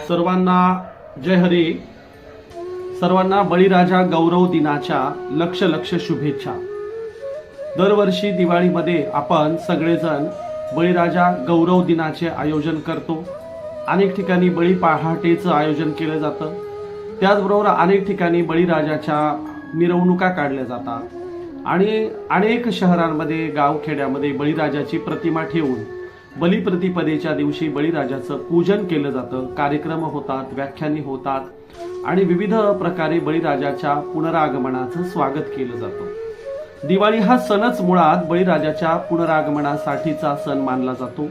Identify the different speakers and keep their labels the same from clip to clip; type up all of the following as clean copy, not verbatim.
Speaker 1: सर्वांना जय हरी. सर्वांना बळीराजा गौरव दिनाच्या लक्ष लक्ष शुभेच्छा. दरवर्षी दिवाळीमध्ये आपण सगळेजण बळीराजा गौरव दिनाचे आयोजन करतो. अनेक ठिकाणी बळी पहाटेचं आयोजन केलं जातं. त्याचबरोबर अनेक ठिकाणी बळीराजाच्या मिरवणुका काढल्या जातात आणि अनेक शहरांमध्ये गावखेड्यामध्ये बळीराजाची प्रतिमा ठेवून बलिप्रतिपदेच्या दिवशी बळीराजाचं पूजन केलं जातं. कार्यक्रम होतात, व्याख्याने होतात आणि विविध प्रकारे बळीराजाच्या पुनरागमनाचं स्वागत केलं जातं. दिवाळी हा सणच मुळात बळीराजाच्या पुनरागमनासाठीचा सण मानला जातो.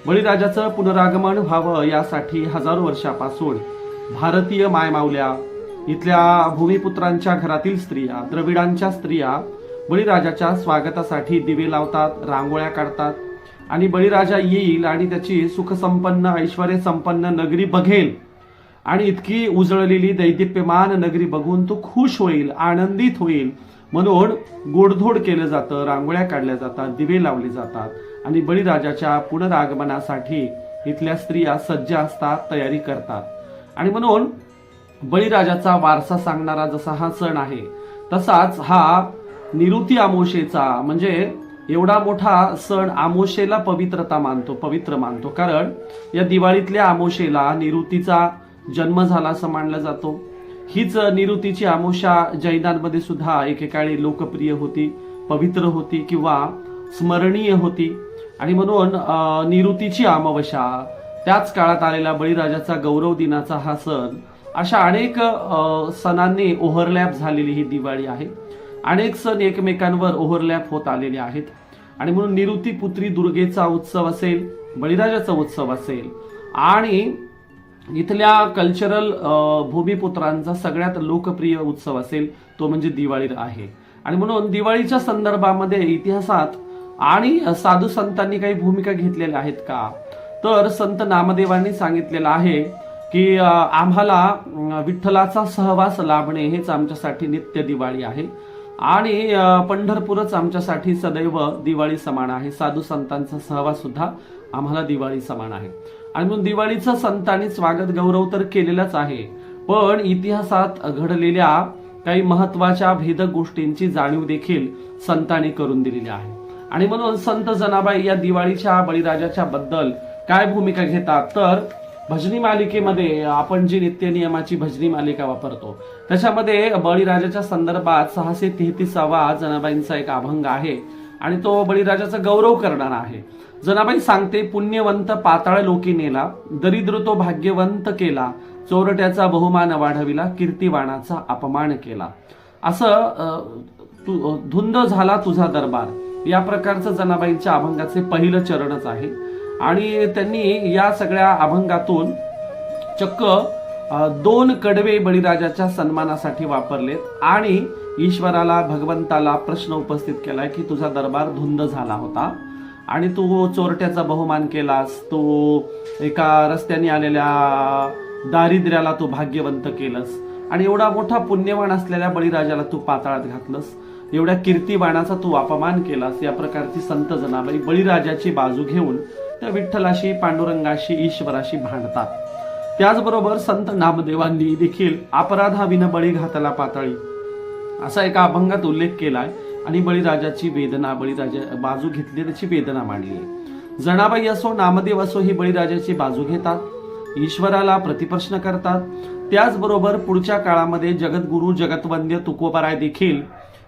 Speaker 1: बळीराजाचं पुनरागमन व्हावं यासाठी हजारो वर्षापासून भारतीय मायमाऊल्या, इथल्या भूमिपुत्रांच्या घरातील स्त्रिया, द्रविडांच्या स्त्रिया बळीराजाच्या स्वागतासाठी दिवे लावतात, रांगोळ्या काढतात आणि बळीराजा येईल आणि त्याची सुखसंपन्न ऐश्वर्य संपन्न नगरी बघेल आणि इतकी उजळलेली दैदिप्यमान नगरी बघून तो खुश होईल, आनंदित होईल म्हणून गोडधोड केलं जातं, रांगोळ्या काढल्या जातात, दिवे लावले जातात आणि बळीराजाच्या पुनरागमनासाठी इथल्या स्त्रिया सज्ज असतात, तयारी करतात. आणि म्हणून बळीराजाचा वारसा सांगणारा जसा हा सण आहे तसाच हा निऋती अमावस्येचा म्हणजे एवढा मोठा सण अमावस्येला पवित्र मानतो. कारण या दिवाळीतल्या अमावस्येला निऋतीचा जन्म झाला असं मानला जातो. हीच निऋतीची अमावस्या जैनांमध्ये सुद्धा एकेकाळी लोकप्रिय होती, पवित्र होती किंवा स्मरणीय होती आणि म्हणून निऋतीची अमावस्या, त्याच काळात आलेला बळीराजाचा गौरव दिनाचा हा सण, अशा अनेक सणांनी ओव्हरलॅप झालेली ही दिवाळी आहे. अनेक सण एकमेकांवर ओव्हरलॅप होत आलेले आहेत आणि म्हणून निऋती पुत्री दुर्गेचा उत्सव असेल, बळीराजाचा उत्सव असेल आणि इथल्या कल्चरल भूमिपुत्रांचा सगळ्यात लोकप्रिय उत्सव असेल तो म्हणजे दिवाळी आहे. आणि म्हणून दिवाळीच्या संदर्भामध्ये इतिहासात आणि साधू संतांनी काही भूमिका घेतलेल्या आहेत का, तर संत नामदेवांनी सांगितलेलं आहे की आम्हाला विठ्ठलाचा सहवास लाभणे हेच आमच्यासाठी नित्य दिवाळी आहे आणि पंढरपूरच आमच्यासाठी सदैव दिवाळी समान आहे. साधू संतांचा सहवास सुद्धा आम्हाला दिवाळी समान आहे. आणि म्हणून दिवाळीचं संतांनी स्वागत गौरव तर केलेलाच आहे, पण इतिहासात घडलेल्या काही महत्वाच्या भेदक गोष्टींची जाणीव देखील संतांनी करून दिलेली आहे. आणि म्हणून संत जनाबाई या दिवाळीच्या बळीराजाच्या बद्दल काय भूमिका घेतात, तर भजनी मालिकेमध्ये आपण जी नित्य नियमाची भजनी मालिका वापरतो त्याच्यामध्ये बळीराजाच्या संदर्भात 633वा जनाबाईंचा एक अभंग आहे आणि तो बळीराजाचा गौरव करणारा आहे. जनाबाई सांगते, पुण्यवंत पाताळ लोकी नेला, दरिद्र तो भाग्यवंत केला, चोरट्याचा बहुमान वाढविला, कीर्तिवाणाचा अपमान केला. असं धुंद झाला तुझा दरबार, या प्रकारचं जनाबाईंच्या अभंगाचे पहिलं चरणच आहे. आणि त्यांनी या सगळ्या अभंगातून चक्क 2 कडवे बळीराजाच्या सन्मानासाठी वापरलेत आणि ईश्वराला, भगवंताला प्रश्न उपस्थित केलाय की तुझा दरबार धुंद झाला होता आणि तू चोरट्याचा बहुमान केलास, तू एका रस्त्याने आलेल्या दारिद्र्याला तू भाग्यवंत केलंस आणि एवढा मोठा पुण्यवान असलेल्या बळीराजाला तू पाताळात घातलंस, एवढ्या कीर्तिवाणाचा तू अपमान केलास. या प्रकारची संत जनाबाई बळीराजाची बाजू घेऊन त्या विठ्ठलाशी, पांडुरंगाशी, ईश्वराशी भांडतात. त्याचबरोबर संत नामदेवांनी देखील अपराधाविन बळी घातला पाताळी असा एका अभंगात उल्लेख केलाय आणि बळीराजाची वेदना, बळीराजा बाजू घेतली, त्याची वेदना मांडली आहे. जनाबाई असो, नामदेव असो, ही बळीराजाची बाजू घेतात, ईश्वराला प्रतिप्रश्न करतात. त्याचबरोबर पुढच्या काळामध्ये जगद्गुरु, जगतवंद्य तुकोबाराय देखील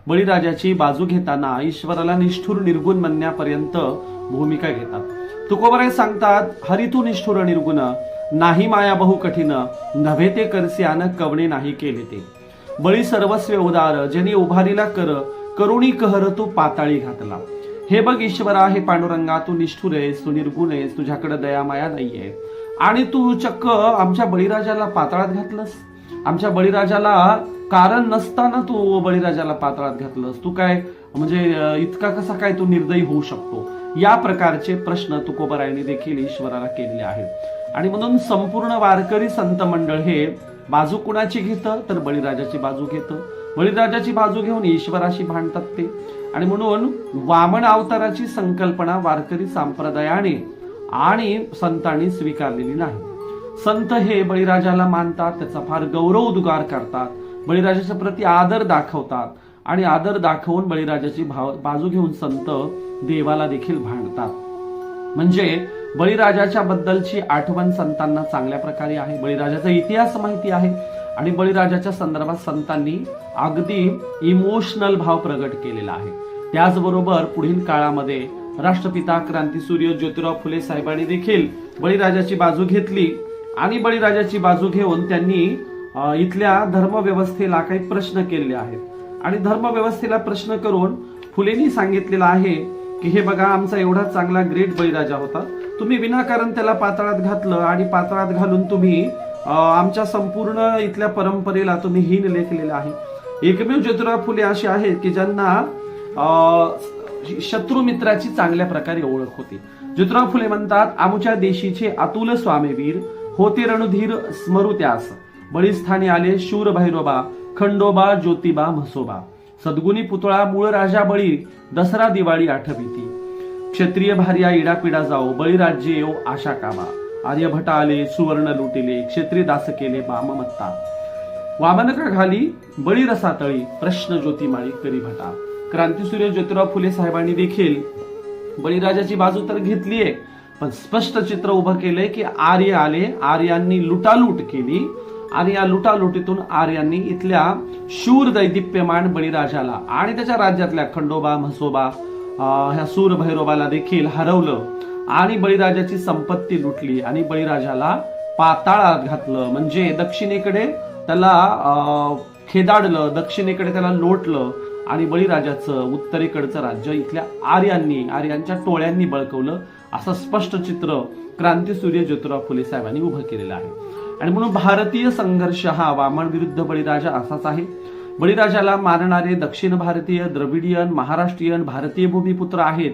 Speaker 1: बळीराजाची बाजू घेताना ईश्वराला निष्ठुर निर्गुण म्हणण्यापर्यंत भूमिका घेतात. तुकोबाराय सांगतात, हरी तू निष्ठुर निर्गुण, नाही माया बहु कठीण, नव्हे ते करस्यान कवणे नाही केले ते. बळी सर्वस्व उदार, ज्यांनी उभारीला करुणी कहर तू पाताळी घातला. हे बघ ईश्वरा, हे पांडुरंगा, तू निष्ठुर आहेस, तू निर्गुण आहेस, तुझ्याकडे दयामाया नाहीये आणि तू चक्क आमच्या बळीराजाला पाताळात घातलंस. आमच्या बळीराजाला कारण नसताना तू बळीराजाला पाताळात घातलंस. तू काय म्हणजे इतका कसा काय तू निर्दयी होऊ शकतो, या प्रकारचे प्रश्न तुकोबारायांनी देखील ईश्वराला केलेले आहेत. आणि म्हणून संपूर्ण वारकरी संत मंडळ हे बाजू कुणाची घेतं, तर बळीराजाची बाजू घेतं. बळीराजाची बाजू घेऊन ईश्वराशी भांडतात ते. आणि म्हणून वामन अवताराची संकल्पना वारकरी संप्रदायाने आणि संतांनी स्वीकारलेली नाही. संत हे बळीराजाला मानतात, त्याचा फार गौरव उद्गार करतात, बळीराजाच्या प्रती आदर दाखवतात आणि आदर दाखवून बळीराजाची बाजू घेऊन संत देवाला देखील भांडतात. म्हणजे बळीराजाच्या बद्दलची आठवण संतांना चांगल्या प्रकारे आहे, बळीराजाचा इतिहास माहिती आहे आणि बळीराजाच्या संदर्भात संतांनी अगदी इमोशनल भाव प्रगट केलेला आहे. त्याचबरोबर पुढील काळामध्ये राष्ट्रपिता क्रांतीसूर्य ज्योतिराव फुले साहेबांनी देखील बळीराजाची बाजू घेतली आणि बळीराजाची बाजू घेऊन त्यांनी इथल्या धर्मव्यवस्थेला काही प्रश्न केलेले आहेत आणि धर्मव्यवस्थेला प्रश्न करून फुलेंनी सांगितलेलं आहे की हे बघा, आमचा एवढा चांगला ग्रेट बळीराजा होता, तुम्ही विनाकारण त्याला पाताळात घातलं आणि पाताळात घालून तुम्ही आमच्या संपूर्ण इथल्या परंपरेला तुम्ही हीन लेखलेलं आहे. एकमेव ज्योतिराव फुले असे आहेत की ज्यांना शत्रू मित्राची चांगल्या प्रकारे ओळख होती. ज्योतिराव फुले म्हणतात, आमुच्या देशीचे अतुल स्वामीवीर होते रणधीर स्मरू त्यास, बळीस्थानी आले शूर भैरोबा, खंडोबा ज्योतिबा म्हसोबा, सद्गुणी पुतळा मूळ राजा बळी, दसरा दिवाळी आठविती, क्षत्रिय भार्या इडापिडा जाओ, बळीराज्य येऊ आशा कामा, आर्यभटा आले सुवर्ण लुटिले, क्षत्रिय दास केले बाममत्ता, वामनका घाली बळी रसातळी, प्रश्न ज्योतिमाळी करी भटा. क्रांतीसूर्य ज्योतिराव फुले साहेबांनी देखील बळीराजाची बाजू तर घेतलीये, पण स्पष्ट चित्र उभं केलंय की आर्य आले, आर्यांनी लुटालूट केली आणि या लुटालुटीतून आर्यांनी इथल्या शूर दैदिप्यमान बळीराजाला आणि त्याच्या राज्यातल्या खंडोबा म्हसोबा ह्या सूर भैरोबाला देखील हरवलं आणि बळीराजाची संपत्ती लुटली आणि बळीराजाला पाताळात घातलं. म्हणजे दक्षिणेकडे त्याला खेदाडलं, दक्षिणेकडे त्याला लोटलं आणि बळीराजाचं उत्तरेकडचं राज्य इथल्या आर्यांच्या टोळ्यांनी बळकवलं. असं स्पष्ट चित्र क्रांतीसूर्य ज्योतिराव फुले साहेबांनी उभं केलेलं आहे. आणि म्हणून भारतीय संघर्ष हा वामन विरुद्ध बळीराजा असाच आहे. बळीराजाला मारणारे दक्षिण भारतीय, द्रविडियन, महाराष्ट्रीयन, भारतीय भूमिपुत्र आहेत,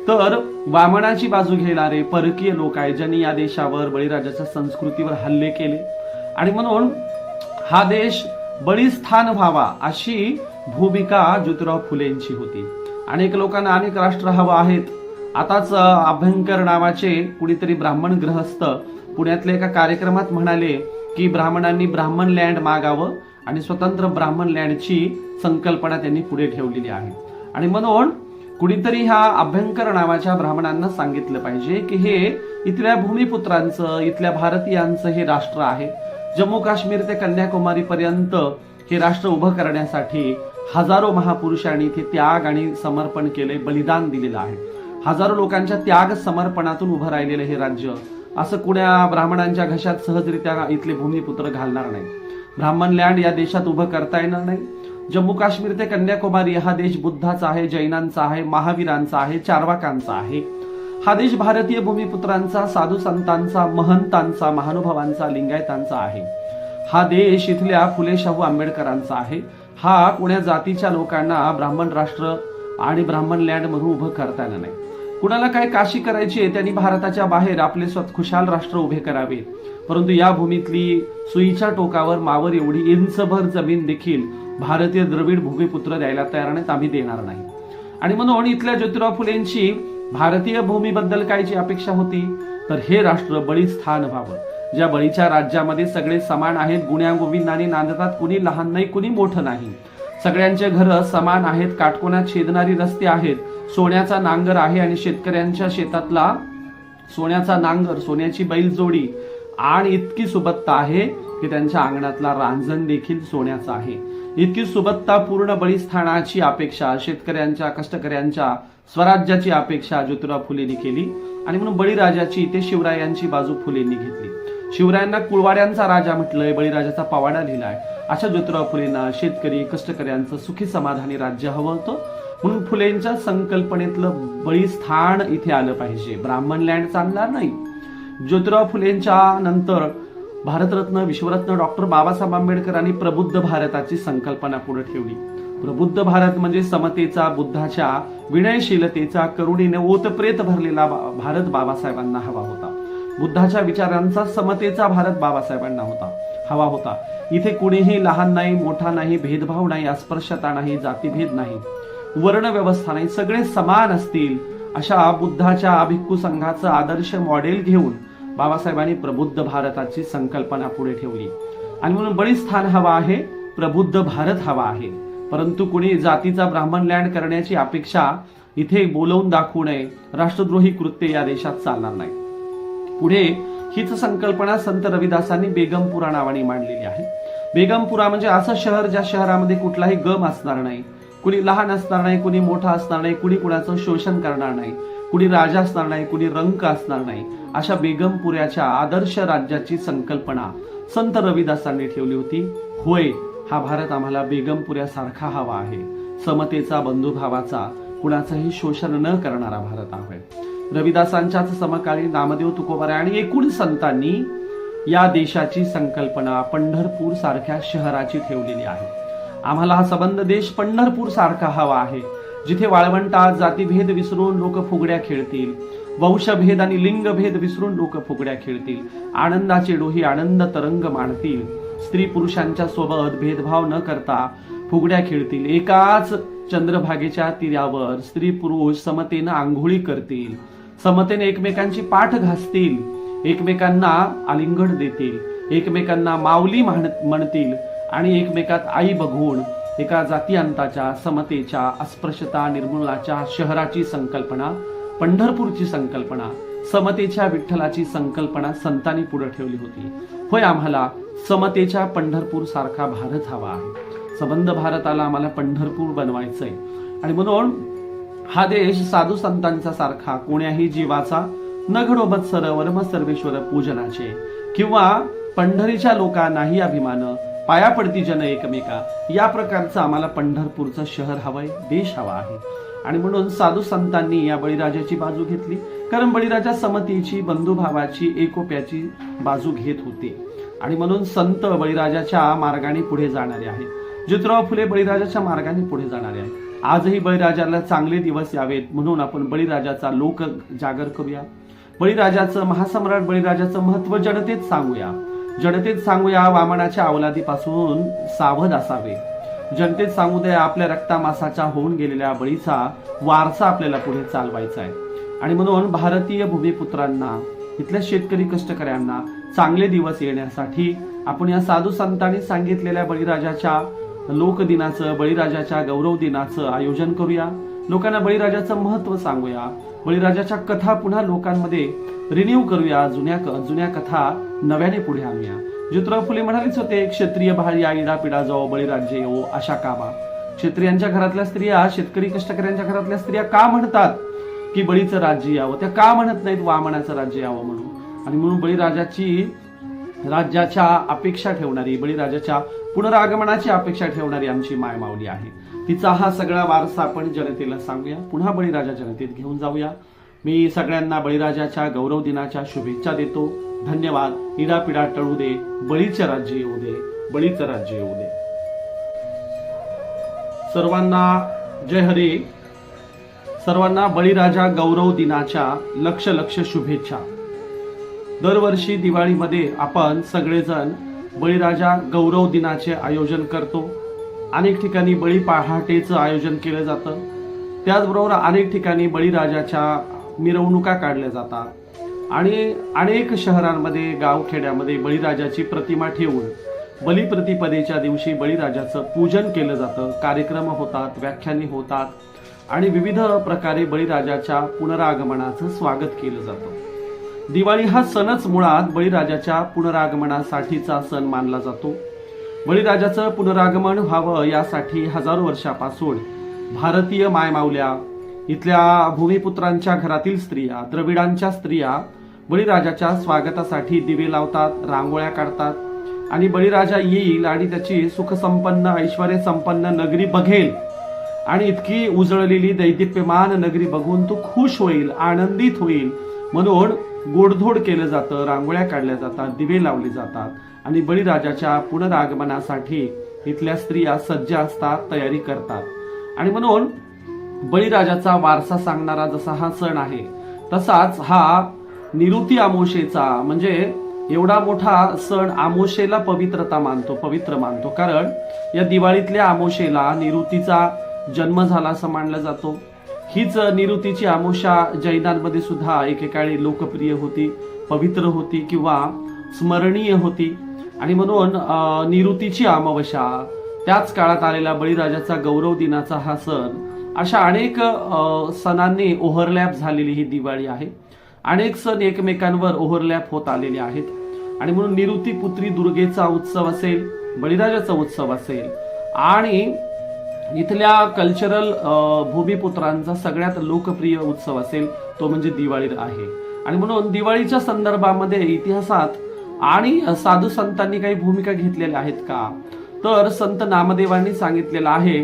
Speaker 1: तर वामनाची बाजू घेणारे परकीय लोक आहेत ज्यांनी या देशावर बळीराजाच्या संस्कृतीवर हल्ले केले आणि म्हणून हा देश बळीस्थान व्हावा अशी भूमिका ज्योतिराव फुलेंची होती. अनेक लोकांना अनेक राष्ट्र हवं आहेत. आताच अभ्यंकर नावाचे कुणीतरी ब्राह्मण गृहस्थ पुण्यातल्या एका कार्यक्रमात म्हणाले की ब्राह्मणांनी ब्राह्मण लँड मागावं आणि स्वतंत्र ब्राह्मण लँडची संकल्पना त्यांनी पुढे ठेवलेली आहे. आणि म्हणून कुणीतरी ह्या अभ्यंकर नावाच्या ब्राह्मणांना सांगितलं पाहिजे की हे इथल्या भूमिपुत्रांचं, इथल्या भारतीयांचं हे राष्ट्र आहे. जम्मू काश्मीर ते कन्याकुमारी पर्यंत हे राष्ट्र उभं करण्यासाठी हजारो महापुरुषांनी इथे त्याग आणि समर्पण केले, बलिदान दिलेलं आहे. हजारो लोकांच्या त्याग समर्पणातून उभं राहिलेलं हे राज्य असं कुण्या ब्राह्मणांच्या घशात सहजरित्या इथले भूमिपुत्र घालणार नाही. ब्राह्मण लँड या देशात उभं करता येणार नाही. जम्मू काश्मीर ते कन्याकुमारी हा देश बुद्धाचा आहे, जैनांचा आहे, महावीरांचा आहे, चार्वाकांचा आहे. हा देश भारतीय भूमिपुत्रांचा, साधू संतांचा, महंतांचा, महानुभावांचा, लिंगायतांचा आहे. हा देश इथल्या फुले शाहू आंबेडकरांचा आहे. हा कोण्या जातीच्या लोकांना ब्राह्मण राष्ट्र आणि ब्राह्मण लँड म्हणून उभं करता येणार नाही. कुणाला काय काशी करायची आहे त्यांनी भारताच्या बाहेर आपले खुशाल राष्ट्र उभे करावे, परंतु या भूमीतली सुईच्या टोकावर मावर एवढी इंचभर जमीन देखील भारतीय द्रविड भूमिपुत्र द्यायला तयार नाहीत, आम्ही देणार नाही. आणि म्हणून इथल्या ज्योतिराव फुलेंची भारतीय भूमीबद्दल काय जी अपेक्षा होती तर हे राष्ट्र बळीस्थान व्हावं, ज्या बळीच्या राज्यामध्ये सगळे समान आहेत, गुण्या गोविंदाने नांदतात, कुणी लहान नाही कुणी मोठं नाही, सगळ्यांचे घर समान आहेत, काटकोनात छेदणारी रस्ते आहेत, सोन्याचा नांगर आहे आणि शेतकऱ्यांच्या शेतातला सोन्याचा नांगर, सोन्याची बैलजोडी आणि इतकी सुबत्ता आहे की त्यांच्या अंगणातला रांजण देखील सोन्याचा आहे. इतकी सुबत्ता पूर्ण बळीस्थानाची अपेक्षा, शेतकऱ्यांच्या, कष्टकऱ्यांच्या स्वराज्याची अपेक्षा ज्योतिराव फुलेंनी केली आणि म्हणून बळीराजाची ते शिवरायांची बाजू फुलेंनी घेतली. शिवरायांना कुळवाड्यांचा राजा म्हटलंय, बळीराजाचा पवाडा लिहिलाय. अशा ज्योतिराव फुलेंना शेतकरी, कष्टकऱ्यांचं सुखी समाधानी राज्य हवं होतं, म्हणून फुलेंच्या संकल्पनेतलं बळीस्थान इथे आलं पाहिजे, ब्राह्मण लँड चालणार नाही. ज्योतिराव फुलेंच्या नंतर भारतरत्न, विश्वरत्न डॉक्टर बाबासाहेब आंबेडकरांनी प्रबुद्ध भारताची संकल्पना पुढे ठेवली. प्रबुद्ध भारत म्हणजे समतेचा, बुद्धाच्या विनयशीलतेचा, करुणीने ओतप्रेत भरलेला भारत बाबासाहेबांना हवा होता. बुद्धाच्या विचारांचा, समतेचा भारत बाबासाहेबांना हवा होता. इथे कुणीही लहान नाही, मोठा नाही, भेदभाव नाही, अस्पृश्यता नाही, जातीभेद नाही, वर्ण व्यवस्था नाही, सगळे समान असतील अशा बुद्धाच्या भिक्खू संघाचं आदर्श मॉडेल घेऊन बाबासाहेबांनी प्रबुद्ध भारताची संकल्पना पुढे ठेवली आणि म्हणून बळीस्थान हवा आहे, प्रबुद्ध भारत हवा आहे. परंतु कुणी जातीचा ब्राह्मण लँड करण्याची अपेक्षा इथे बोलवून दाखवू नये. राष्ट्रद्रोही कृत्य या देशात चालणार नाही. पुढे हीच संकल्पना संत रविदासांनी बेगमपुरा नावाने मांडलेली आहे. बेगमपुरा म्हणजे असं शहर ज्या शहरामध्ये कुठलाही गम असणार नाही, कुणी लहान असणार नाही, कुणी मोठा असणार नाही, कुणी कुणाचं शोषण करणार नाही, कुणी राजा असणार नाही, कुणी रंक असणार नाही. अशा बेगमपुऱ्याच्या आदर्श राज्याची संकल्पना संत रविदासांनी ठेवली होती. होय, हा भारत आम्हाला बेगमपुऱ्यासारखा हवा आहे. समतेचा, बंधुभावाचा, कुणाचंही शोषण न करणारा भारत आहे. रविदासांच्याच समकालीन नामदेव तुकोबाराय आणि एकूण संतांनी या देशाची संकल्पना पंढरपूर सारख्या शहराची ठेवलेली आहे. आम्हाला हा संबंध देश पंढरपूर सारखा हवा आहे, जिथे वाळवंटात जातीभेद विसरून लोक फुगड्या खेळतील, वंशभेद आणि लिंगभेद विसरून लोक फुगड्या खेळतील, आनंदाचे डोही आनंद तरंग मांडतील, स्त्री पुरुषांच्या सोबत भेदभाव न करता फुगड्या खेळतील, एकाच चंद्रभागेच्या तीरावर स्त्री पुरुष समतेनं आंघोळी करतील, समतेने एकमेकांची पाठ घासतील, एकमेकांना आलिंगन देतील, एकमेकांना माऊली म्हणतील आणि एकमेकात आई बघून एका जातीअंताच्या, समतेच्या, अस्पृश्यता निर्मूलनाच्या शहराची संकल्पना, पंढरपूरची संकल्पना, समतेच्या विठ्ठलाची संकल्पना संतांनी पुढे ठेवली होती. होय, आम्हाला समतेच्या पंढरपूर सारखा भारत हवा आहे. संबंध भारताला आम्हाला पंढरपूर बनवायचंय आणि म्हणून हा देश साधू संतांचा सारखा कोण्याही जीवाचा न घडोबत सर्वम सर्वेश्वर पूजनाचे किंवा पंढरीच्या लोकांनाही अभिमान, पाया पडती जन एकमेका, या प्रकारचं आम्हाला पंढरपूरचं शहर हवंय, देश हवा आहे. आणि म्हणून साधू संतांनी या बळीराजाची बाजू घेतली, कारण बळीराजा समतेची, बंधुभावाची, एकोप्याची बाजू घेत होते. आणि म्हणून संत बळीराजाच्या मार्गाने पुढे जाणारे आहेत. ज्योतिराव फुले बळीराजाच्या मार्गाने पुढे जाणारे आहेत. आजही बळीराजाला चांगले दिवस यावेत म्हणून आपण बळीराजाचा लोक जागर करूया. बळीराजाचं, महासम्राट बळीराजाचं महत्व जनतेत सांगूया. जनतेत सांगूया वामनाच्या अवलादीपासून सावध असावे. जनतेत सांगू द्या आपल्या रक्तामासाच्या होऊन गेलेल्या बळीचा वारसा आपल्याला पुढे चालवायचा आहे. आणि म्हणून भारतीय भूमिपुत्रांना, इथल्या शेतकरी कष्टकऱ्यांना चांगले दिवस येण्यासाठी आपण या साधू संतांनी सांगितलेल्या बळीराजाच्या लोक दिनाचं, बळीराजाच्या गौरव दिनाचं आयोजन करूया. लोकांना बळीराजाचं महत्व सांगूया. बळीराजाच्या कथा पुन्हा लोकांमध्ये रिन्यू करूया. जुन्या कथा नव्याने पुढे आणूया. ज्योतिराव फुले म्हणालेच होते, क्षत्रिय भारी आईडा पिढा जाओ, बळीराज्य येवो अशा कामा. क्षत्रियांच्या घरातल्या स्त्रिया, शेतकरी कष्टकऱ्यांच्या घरातल्या स्त्रिया का म्हणतात की बळीचं राज्य यावं? त्या का म्हणत नाहीत वामनाचं राज्य यावं म्हणून? आणि म्हणून बळीराजाची राज्याच्या अपेक्षा ठेवणारी, बळीराजाच्या पुनरागमनाची अपेक्षा ठेवणारी आमची माय माऊली आहे. तिचा हा सगळा वारसा आपण जनतेला सांगूया. पुन्हा बळीराजा जनतेत घेऊन जाऊया. मी सगळ्यांना बळीराजाच्या गौरव दिनाच्या शुभेच्छा देतो. धन्यवाद. इडापिडा टळू दे, बळीचं राज्य येऊ दे, बळीचं राज्य येऊ दे. सर्वांना जय हरी. सर्वांना बळीराजा गौरव दिनाच्या लक्ष लक्ष शुभेच्छा. दरवर्षी दिवाळीमध्ये आपण सगळेजण बळीराजा गौरव दिनाचे आयोजन करतो. अनेक ठिकाणी बळी पहाटेचं आयोजन केलं जातं. त्याचबरोबर अनेक ठिकाणी बळीराजाच्या मिरवणुका काढल्या जातात आणि अनेक शहरांमध्ये, गावखेड्यामध्ये बळीराजाची प्रतिमा ठेवून बलिप्रतिपदेच्या दिवशी बळीराजाचं पूजन केलं जातं. कार्यक्रम होतात, व्याख्याने होतात आणि विविध प्रकारे बळीराजाच्या पुनरागमनाचं स्वागत केलं जातं. दिवाळी हा सणच मुळात बळीराजाच्या पुनरागमनासाठीचा सण मानला जातो. बळीराजाचं पुनरागमन व्हावं यासाठी हजारो वर्षापासून भारतीय मायमाऊल्या, इथल्या भूमिपुत्रांच्या घरातील स्त्रिया, द्रविडांच्या स्त्रिया बळीराजाच्या स्वागतासाठी दिवे लावतात, रांगोळ्या काढतात आणि बळीराजा येईल आणि त्याची सुखसंपन्न, ऐश्वर्य संपन्न नगरी बघेल आणि इतकी उजळलेली दैदिप्यमान नगरी बघून तो खुश होईल, आनंदित होईल म्हणून गोडधोड केलं जातं, रांगोळ्या काढल्या जातात, दिवे लावले जातात आणि बळीराजाच्या पुनरागमनासाठी इथल्या स्त्रिया सज्ज असतात, तयारी करतात. आणि म्हणून बळीराजाचा वारसा सांगणारा जसा हा सण आहे तसाच हा निऋती अमावस्येचा, म्हणजे एवढा मोठा सण अमावस्येला पवित्रता मानतो, पवित्र मानतो. कारण या दिवाळीतल्या अमावस्येला निऋतीचा जन्म झाला असं मानलं जातो. हीच निऋतीची अमावस्या जैनांमध्ये सुद्धा एकेकाळी लोकप्रिय होती. पवित्र होती किंवा स्मरणीय होती आणि म्हणून निवृत्तीची अमावस्या, त्याच काळात आलेला बळीराजाचा गौरव दिनाचा हा सण, अशा अनेक सणांनी ओव्हरलॅप झालेली ही दिवाळी आहे. अनेक सण एकमेकांवर ओव्हरलॅप होत आलेले आहेत आणि म्हणून निवृत्ती पुत्री दुर्गेचा उत्सव असेल, बळीराजाचा उत्सव असेल आणि इथल्या कल्चरल भूमिपुत्रांचा सगळ्यात लोकप्रिय उत्सव असेल तो म्हणजे दिवाळी आहे. आणि म्हणून दिवाळीच्या संदर्भामध्ये इतिहासात आणि साधू संतांनी काही भूमिका घेतलेल्या आहेत का, तर संत नामदेवांनी सांगितलेलं आहे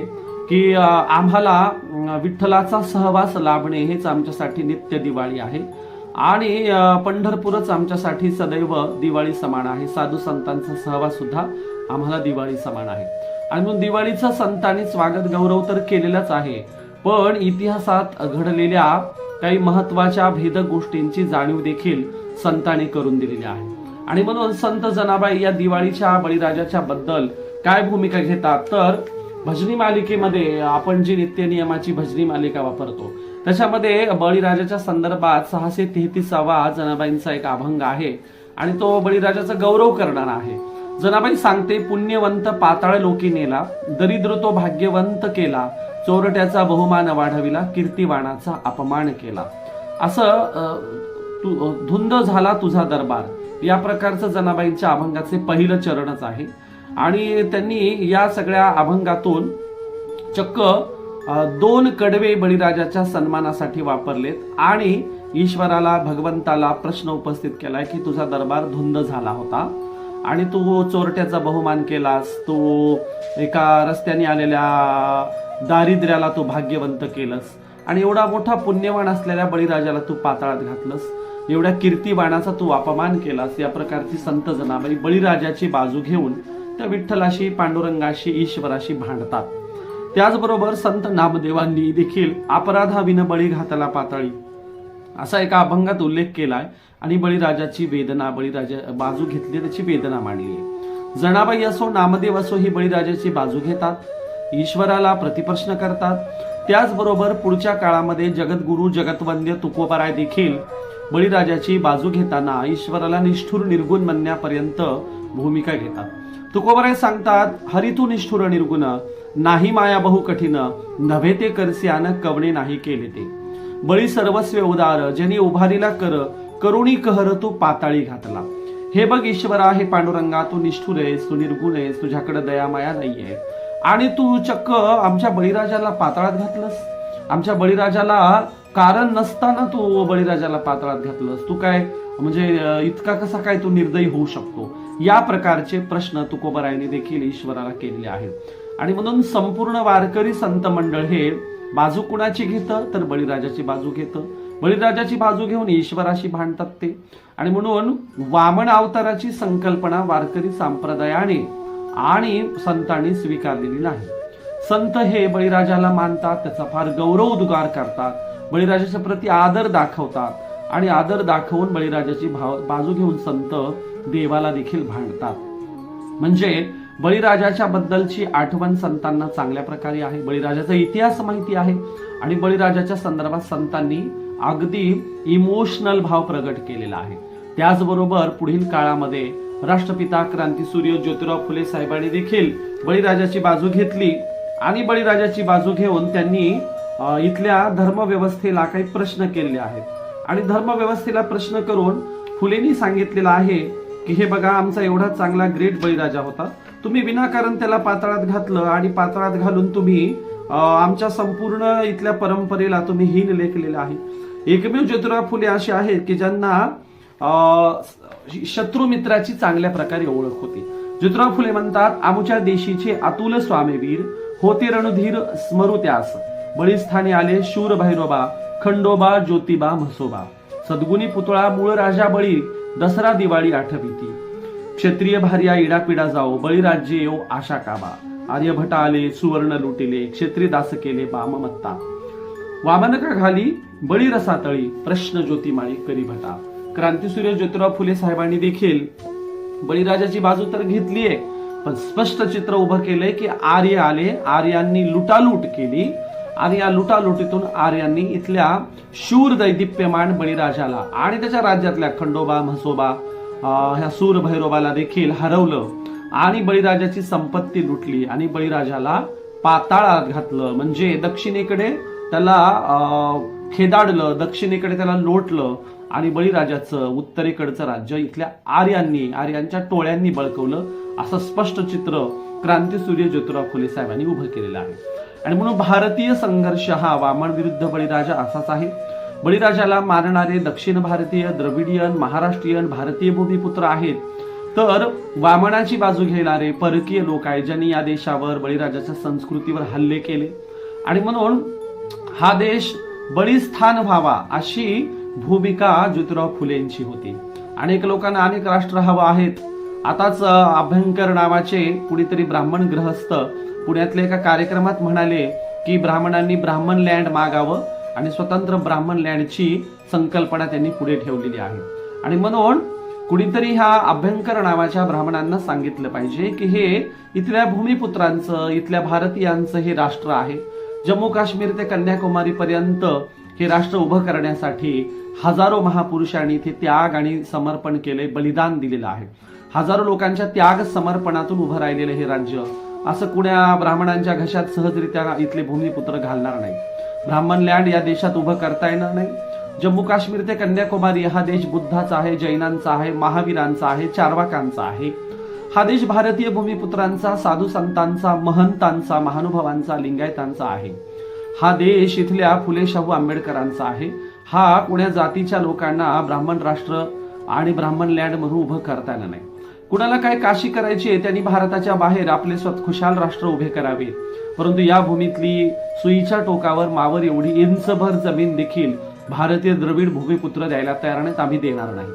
Speaker 1: की आम्हाला विठ्ठलाचा सहवास लाभणे हेच आमच्यासाठी नित्य दिवाळी आहे आणि पंढरपूरच आमच्यासाठी सदैव दिवाळी समान आहे. साधू संतांचा सहवास सुद्धा आम्हाला दिवाळी समान आहे. आणि म्हणून दिवाळीचं संतांनी स्वागत गौरव तर केलेलाच आहे, पण इतिहासात घडलेल्या काही महत्वाच्या भेदक गोष्टींची जाणीव देखील संतांनी करून दिलेली आहे. आणि म्हणून संत जनाबाई या दिवाळीच्या बळीराजाच्या बद्दल काय भूमिका घेतात, तर भजनी मालिकेमध्ये आपण जी नित्य नियमाची भजनी मालिका वापरतो त्याच्यामध्ये बळीराजाच्या संदर्भात 633वा जनाबाईंचा एक अभंग आहे आणि तो बळीराजाचा गौरव करणारा आहे. जनाबाई सांगते, पुण्यवंत पाताळ लोकी नेला, दरिद्र तो भाग्यवंत केला, चोरट्याचा बहुमान वाढविला, कीर्तिवाणाचा अपमान केला. असं धुंद झाला तुझा दरबार या प्रकारचं जनाबाईंच्या अभंगाचे पहिलं चरणच आहे. आणि त्यांनी या सगळ्या अभंगातून चक्क 2 कडवे बळीराजाच्या सन्मानासाठी वापरलेत आणि ईश्वराला, भगवंताला प्रश्न उपस्थित केलाय की तुझा दरबार धुंद झाला होता आणि तू चोरट्याचा बहुमान केलास, तू एका रस्त्याने आलेल्या दारिद्र्याला तू भाग्यवंत केलंस आणि एवढा मोठा पुण्यवान असलेल्या बळीराजाला तू पाताळात घातलंस, एवढ्या कीर्तिवाणाचा तू अपमान केलास. या प्रकारची संत जनाबाई बळीराजाची बाजू घेऊन त्या विठ्ठलाशी, पांडुरंगाशी, ईश्वराशी भांडतात. त्याचबरोबर संत नामदेवांनी देखील अपराधाविन बळी घातला पाताळी असा एका अभंगात उल्लेख केलाय आणि बळीराजाची वेदना, बळीराजा बाजू घेतली, त्याची वेदना मांडली आहे. जनाबाई असो, नामदेव असो, ही बळीराजाची बाजू घेतात, ईश्वराला प्रतिप्रश्न करतात. त्याचबरोबर पुढच्या काळामध्ये जगद्गुरु, जगतवंद्य तुकोबाराय देखील बळीराजाची बाजू घेताना ईश्वराला निष्ठुर निर्गुण म्हणण्यापर्यंत भूमिका घेतात. तुकोबाराय सांगतात, हरी तू निष्ठुर निर्गुण, नाही माया बहु कठीण, नव्हे ते करस्यान कवणे नाही केले ते. बळी सर्वस्व उदार, ज्यांनी उभारीला करुणी कहर तू पाताळी घातला. हे बघ ईश्वरा, हे पांडुरंगा, तू निष्ठुर आहेस, तू निर्गुण आहेस, तुझ्याकडे दया माया नाहीये आणि तू चक्क आमच्या बळीराजाला पाताळात घातलंस. आमच्या बळीराजाला कारण नसताना तू बळीराजाला पाताळात घातलंस. तू काय म्हणजे इतका कसा काय तू निर्दयी होऊ शकतो. या प्रकारचे प्रश्न तुकोबारायांनी देखील ईश्वराला केलेले आहेत. आणि म्हणून संपूर्ण वारकरी संत मंडळ हे बाजू कुणाची घेतं, तर बळीराजाची बाजू घेतं. बळीराजाची बाजू घेऊन ईश्वराशी भांडतात ते. आणि म्हणून वामन अवताराची संकल्पना वारकरी संप्रदायाने आणि संतांनी स्वीकारलेली नाही. संत हे बळीराजाला मानतात, त्याचा फार गौरव उद्गार करतात, बळीराजाच्या प्रती आदर दाखवतात आणि आदर दाखवून बळीराजाची बाजू घेऊन संत देवाला देखील भांडतात. म्हणजे बळीराजाच्या बद्दलची आठवण संतांना चांगल्या प्रकारे आहे, बळीराजाचा इतिहास माहिती आहे आणि बळीराजाच्या संदर्भात संतांनी अगदी इमोशनल भाव प्रगट केलेला आहे. त्याचबरोबर पुढील काळामध्ये राष्ट्रपिता क्रांतीसूर्य ज्योतिराव फुले साहेबांनी देखील बळीराजाची बाजू घेतली आणि बळीराजाची बाजू घेऊन त्यांनी इथल्या धर्मव्यवस्थेला काही प्रश्न केलेले आहेत. आणि धर्मव्यवस्थेला प्रश्न करून फुलेंनी सांगितलेलं आहे की हे बघा, आमचा एवढा चांगला ग्रेट बळीराजा होता, तुम्ही विनाकारण त्याला पाताळात घातलं आणि पाताळात घालून तुम्ही आमच्या संपूर्ण इथल्या परंपरेला तुम्ही हीन लेखलेलं आहे. एकमेव ज्योतिराव फुले असे आहेत की ज्यांना शत्रू मित्राची चांगल्या प्रकारे ओळख होती. ज्योतिराव फुले म्हणतात, आमुच्या देशीचे अतुल स्वामीवीर होते रणधीर स्मरू त्यास, बळीस्थानी आले शूर भैरोबा, खंडोबा ज्योतिबा म्हसोबा, सद्गुणी पुतळा मूळ राजा बळी, दसरा दिवाळी आठविती, क्षत्रिय भार्या इडापिडा जाओ, बळीराज्य येऊ आशा काबा, आर्यभटा आले सुवर्ण लुटिले, क्षत्रिय दास केले बाममत्ता, वामन का घाली बळी रसातळी, प्रश्न ज्योतिमाळी करी भटा. क्रांतीसूर्य ज्योतिराव फुले साहेबांनी देखील बळीराजाची बाजू तर घेतलीये, पण स्पष्ट चित्र उभं केलंय की आर्य आले, आर्यांनी लुटालूट केली आणि या लुटालुटीतून आर्यांनी इथल्या शूर दैदिप्यमान बळीराजाला आणि त्याच्या राज्यातल्या खंडोबा म्हसोबा ह्या सूर भैरोबाला देखील हरवलं आणि बळीराजाची संपत्ती लुटली आणि बळीराजाला पाताळात घातलं. म्हणजे दक्षिणेकडे त्याला खेदाडलं, दक्षिणेकडे त्याला लोटलं आणि बळीराजाचं उत्तरेकडचं राज्य इथल्या आर्यांच्या टोळ्यांनी बळकवलं. असं स्पष्ट चित्र क्रांतीसूर्य ज्योतिराव फुले साहेबांनी उभं केलेलं आहे. आणि म्हणून भारतीय संघर्ष हा वामन विरुद्ध बळीराजा असाच आहे. बळीराजाला मारणारे दक्षिण भारतीय, द्रविडियन, महाराष्ट्रीयन, भारतीय भूमिपुत्र आहेत, तर वामनाची बाजू घेणारे परकीय लोक आहेत ज्यांनी या देशावर बळीराजाच्या संस्कृतीवर हल्ले केले. आणि म्हणून हा देश बळीस्थान व्हावा अशी भूमिका ज्योतिराव फुलेंची होती. अनेक लोकांना अनेक राष्ट्र हवं आहेत. आताच अभ्यंकर नावाचे कुणीतरी ब्राह्मण गृहस्थ पुण्यातल्या एका कार्यक्रमात म्हणाले की ब्राह्मणांनी ब्राह्मण लँड मागावं आणि स्वतंत्र ब्राह्मण लँडची संकल्पना त्यांनी पुढे ठेवलेली आहे. आणि म्हणून कुणीतरी ह्या अभ्यंकर नावाच्या ब्राह्मणांना सांगितलं पाहिजे की हे इथल्या भूमिपुत्रांचं, इथल्या भारतीयांचं हे राष्ट्र आहे. जम्मू काश्मीर ते कन्याकुमारी पर्यंत हे राष्ट्र उभं करण्यासाठी हजारो महापुरुषांनी इथे त्याग आणि समर्पण केले, बलिदान दिलेलं आहे. हजारो लोकांच्या त्याग समर्पणातून उभं राहिलेलं हे राज्य असं कुण्या ब्राह्मणांच्या घशात सहजरित्या इथले भूमिपुत्र घालणार नाही. ब्राह्मण लँड या देशात उभं करता येणार नाही. जम्मू काश्मीर ते कन्याकुमारी हा देश बुद्धाचा आहे, जैनांचा आहे, महावीरांचा आहे, चार्वाकांचा आहे. हा देश भारतीय भूमिपुत्रांचा, साधू संतांचा, महंतांचा, महानुभावांचा, लिंगायतांचा आहे. हा देश इथल्या फुले शाहू आंबेडकरांचा आहे. हा कुण्या जातीच्या लोकांना ब्राह्मण राष्ट्र आणि ब्राह्मण लँड म्हणून उभं करता येणार नाही. कुणाला काय काशी करायची आहे त्यांनी भारताच्या बाहेर आपले खुशाल राष्ट्र उभे करावे, परंतु या भूमीतली सुईच्या टोकावर मावर एवढी इंचभर जमीन देखील भारतीय द्रविड भूमिपुत्र द्यायला तयार नाहीत, आम्ही देणार नाही.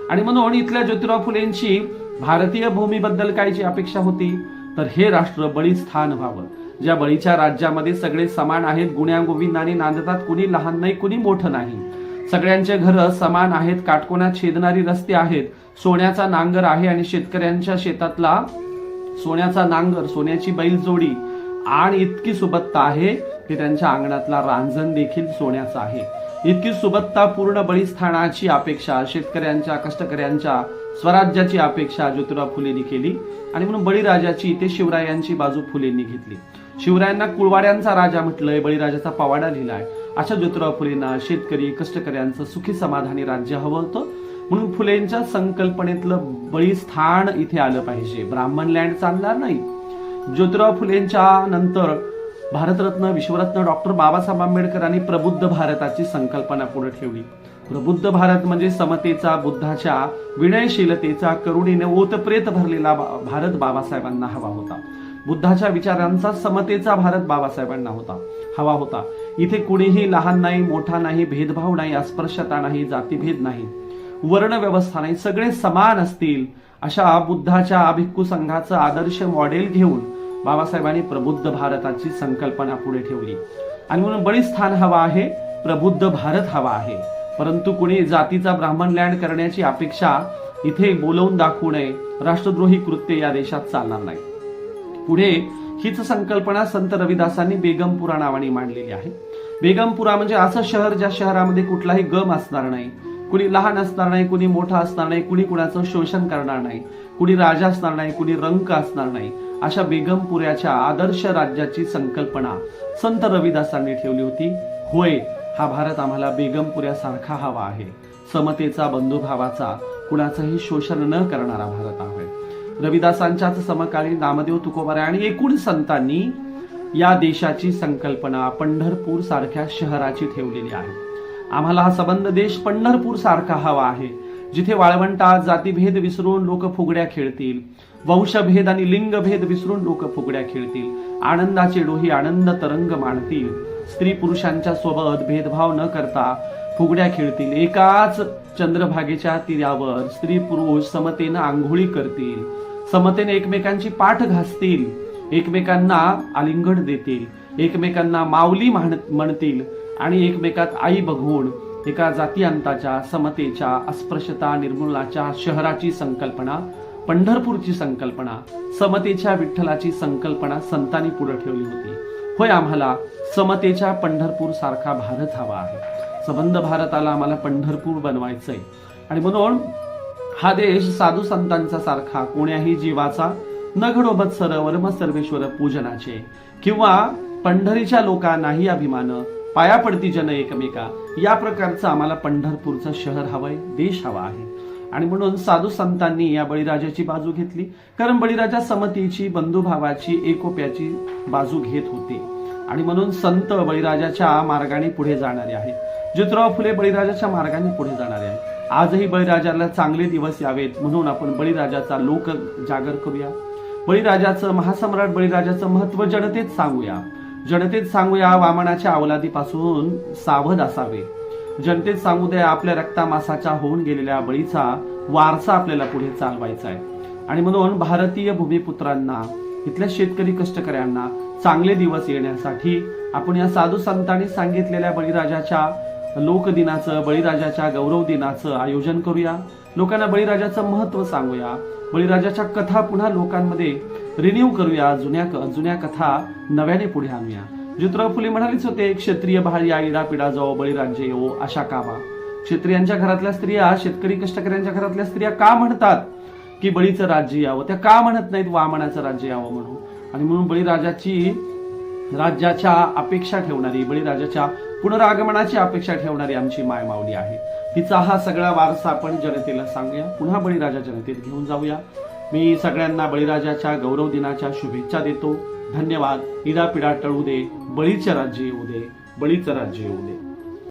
Speaker 1: आणि म्हणून इथल्या ज्योतिराव फुलेंची भारतीय भूमीबद्दल काय जी अपेक्षा होती, तर हे राष्ट्र बळीस्थान व्हावं, ज्या बळीच्या राज्यामध्ये सगळे समान आहेत, गुण्यागोविंदाने नांदतात, कुणी लहान नाही कुणी मोठं नाही, सगळ्यांचे घर समान आहेत, काटकोनात छेदणारी रस्ते आहेत, सोन्याचा नांगर आहे आणि शेतकऱ्यांच्या शेतातला सोन्याचा नांगर, सोन्याची बैलजोडी आणि इतकी सुबत्ता आहे की त्यांच्या अंगणातला रांजण देखील सोन्याचा आहे. इतकी सुबत्ता पूर्ण बळीस्थानाची अपेक्षा, शेतकऱ्यांच्या, कष्टकऱ्यांच्या स्वराज्याची अपेक्षा ज्योतिराव फुलेंनी केली. आणि म्हणून बळीराजाची इथे शिवरायांची बाजू फुलेंनी घेतली. शिवरायांना कुळवाड्यांचा राजा म्हटलंय, बळीराजाचा पवाडा लिहिलाय. अशा ज्योतिराव फुलेंना शेतकरी, कष्टकऱ्यांचं सुखी समाधानी राज्य हवं होतं. म्हणून फुलेंच्या संकल्पनेतलं बळीस्थान इथे आलं पाहिजे, ब्राह्मण लँड चालणार नाही. ज्योतिराव फुलेंच्या नंतर भारतरत्न, विश्वरत्न डॉक्टर बाबासाहेब आंबेडकरांनी प्रबुद्ध भारताची संकल्पना पुढे ठेवली. प्रबुद्ध भारत म्हणजे समतेचा, बुद्धाच्या विनयशीलतेचा, करुणेने ओतप्रेत भरलेला भारत बाबासाहेबांना हवा होता. बुद्धाच्या विचारांचा, समतेचा भारत बाबासाहेबांना हवा होता. इथे कुणीही लहान नाही, मोठा नाही, भेदभाव नाही, अस्पृश्यता नाही, जातीभेद नाही, वर्ण व्यवस्था नाही, सगळे समान असतील अशा बुद्धाच्या भिक्खू संघाचं आदर्श मॉडेल घेऊन बाबासाहेबांनी प्रबुद्ध भारताची संकल्पना पुढे ठेवली. आणि म्हणून बळीस्थान हवा आहे, प्रबुद्ध भारत हवा आहे. परंतु कुणी जातीचा ब्राह्मण लँड करण्याची अपेक्षा इथे बोलवून दाखवू नये, राष्ट्रद्रोही कृत्य या देशात चालणार नाही. पुढे हीच संकल्पना संत रविदासांनी बेगमपुरा नावाने मांडलेली आहे. बेगमपुरा म्हणजे असं शहर ज्या शहरामध्ये कुठलाही गम असणार नाही, कुणी लहान असणार नाही, कुणी मोठा असणार नाही, कुणी कुणाचं शोषण करणार नाही, कुणी राजा असणार नाही, कुणी रंक असणार नाही. अशा बेगमपुऱ्याच्या आदर्श राज्याची संकल्पना संत रविदासांनी ठेवली होती. होय, हा भारत आम्हाला बेगमपुऱ्यासारखा हवा आहे, समतेचा, बंधुभावाचा, कुणाचंही शोषण न करणारा भारत आहे. रविदासांच्याच समकालीन नामदेव तुकोबाराय आणि एकूण संतांनी या देशाची संकल्पना पंढरपूर सारख्या शहराची ठेवलेली आहे. आम्हाला हा संबंध देश पंढरपूर सारखा हवा आहे, जिथे वाळवंटात जातीभेद विसरून लोक फुगड्या खेळतील, वंशभेद आणि लिंगभेद विसरून लोक फुगड्या खेळतील, आनंदाचे डोही आनंद तरंग मांडतील, स्त्री पुरुषांच्या सोबत भेदभाव न करता फुगड्या खेळतील, एकाच चंद्रभागेच्या तीरावर स्त्री पुरुष समतेनं आंघोळी करतील, समतेने एकमेकांची पाठ घासतील, एकमेकांना आलिंगन देतील, एकमेकांना माऊली म्हणतील आणि एकमेकात आई बघून एका जातीअंताच्या, समतेच्या, अस्पृश्यता निर्मूलनाच्या शहराची संकल्पना, पंढरपूरची संकल्पना, समतेच्या विठ्ठलाची संकल्पना संतांनी पुढे ठेवली होती. होय, आम्हाला समतेच्या पंढरपूर सारखा भारत हवा आहे. सबंध भारताला आम्हाला पंढरपूर बनवायचंय. आणि म्हणून हा देश साधू संतांचा सारखा कोण्याही जीवाचा न घडोबत सर्वम सर्वेश्वर पूजनाचे, किंवा पंढरीच्या लोकांनाही अभिमान, पाया पडती जन एकमेका, या प्रकारचं आम्हाला पंढरपूरचं शहर हवंय, देश हवा आहे. आणि म्हणून साधू संतांनी या बळीराजाची बाजू घेतली, कारण बळीराजा समतेची, बंधुभावाची, एकोप्याची बाजू घेत होते. आणि म्हणून संत बळीराजाच्या मार्गाने पुढे जाणारे आहेत. ज्योतिराव फुले बळीराजाच्या मार्गाने पुढे जाणारे आहेत. आजही बळीराजाला चांगले दिवस यावेत म्हणून आपण बळीराजाचा लोक जागर करूया. बळीराजाचं, महासम्राट बळीराजाचं महत्व जनतेत सांगूया. जनतेत सांगूया, वामनाच्या अवलादीपासून सावध असावे. जनतेत सांगू द्या, आपल्या रक्तामासाच्या होऊन गेलेल्या बळीचा वारसा आपल्याला पुढे चालवायचा आहे. आणि म्हणून भारतीय भूमिपुत्रांना, इथल्या शेतकरी कष्टकऱ्यांना चांगले दिवस येण्यासाठी आपण या साधू संतांनी सांगितलेल्या बळीराजाच्या लोकदिनाचं, बळीराजाच्या गौरव दिनाचं आयोजन करूया. लोकांना बळीराजाचं महत्व सांगूया. बळीराजाच्या कथा पुन्हा लोकांमध्ये रिन्यू करूया. जुन्या कथा नव्याने पुढे आणूया. ज्योतिराव फुले म्हणालेच होते, क्षत्रिय भाळ्या इडा पिडा जाओ, बळीराज्य येवो अशा कामा. क्षत्रियांच्या घरातल्या स्त्रिया, शेतकरी कष्टकऱ्यांच्या घरातल्या स्त्रिया का म्हणतात की बळीचं राज्य यावं? त्या का म्हणत नाहीत वामनाचं राज्य यावं म्हणून? आणि म्हणून बळीराजाची राज्याच्या अपेक्षा ठेवणारी, बळीराजाच्या पुनरागमनाची अपेक्षा ठेवणारी आमची माय माऊली आहे. तिचा हा सगळा वारसा आपण जनतेला सांगूया. पुन्हा बळीराजा जनतेत घेऊन जाऊया. मी सगळ्यांना बळीराजाच्या गौरव दिनाच्या शुभेच्छा देतो. धन्यवाद. इडापिडा टळू दे, बळीचे राज्य येऊ दे, बळीचं राज्य येऊ दे.